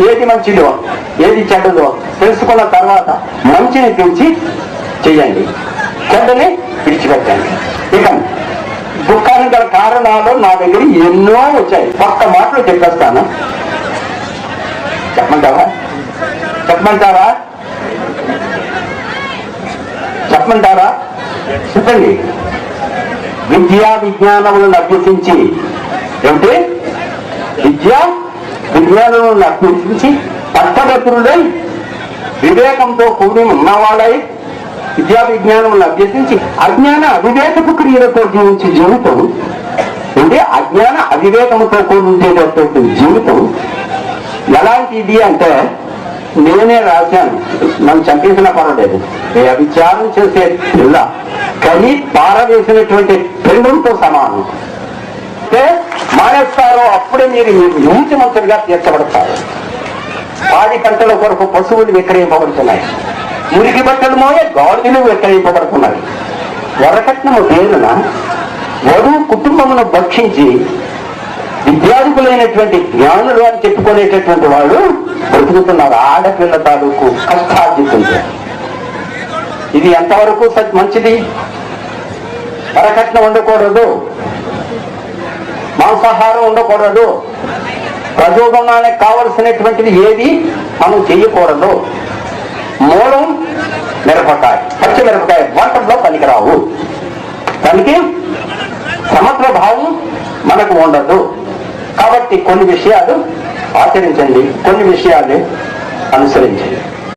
ఏది మంచిదో ఏది చెడ్డదో తెలుసుకున్న తర్వాత మంచిని పెంచి చెయ్యండి, చెడ్డని విడిచిపెట్టండి. ఇక దుఃఖానికి గల కారణాలు నా దగ్గర ఎన్నో వచ్చాయి. ఒక్క మాటలు చెప్పేస్తాను, చెప్పమంటారా? చెప్పమంటారా? చెప్పమంటారా? చెప్పండి. విద్యా విజ్ఞానములను అభ్యసించి, ఏమిటి? విద్యా విజ్ఞానములను అభ్యసించి పట్టభద్రులై వివేకంతో కూడి ఉన్నవాళ్ళై విద్యా విజ్ఞానములను అభ్యసించి అజ్ఞాన అవివేకపు క్రియలతో జీవించే జీవితం అంటే అజ్ఞాన అవివేకముతో కూడినటువంటి జీవితం ఎలాంటిది అంటే, నేనే రాశాను, నన్ను చంపేసిన పర్వాలేదు, విచారం చేసే పిల్ల కానీ పారవేసినటువంటి పెండంతో సమానం. అంటే మానేస్తారో అప్పుడే మీరు నీతిమంతులుగా తీర్చబడతారు. పాడి పంటల కొరకు పశువులు విక్రయింపబడుతున్నాయి, మురికి బట్టలు మోయే గాడిదలు విక్రయింపబడుతున్నాయి. వరకట్నము పేరున వధువు కుటుంబమును భక్షించి విద్యార్థులైనటువంటి జ్ఞానులు అని చెప్పుకునేటటువంటి వాళ్ళు బ్రతుకుతున్నారు. ఆడపిల్ల తాలూకు కష్టార్జితుంది. ఇది ఎంతవరకు మంచిది? వరకట్నం ఉండకూడదు, మాంసాహారం ఉండకూడదు, ప్రజోగమనానికి కావలసినటువంటిది ఏది మనం చెయ్యకూడదు. మూలం మిరపకాయ, పచ్చి మిరపకాయ వంటల్లో పనికిరావు. దానికి సమగ్ర భావం మనకు ఉండదు. కాబట్టి కొన్ని విషయాలు ఆచరించండి, కొన్ని విషయాలు అనుసరించండి.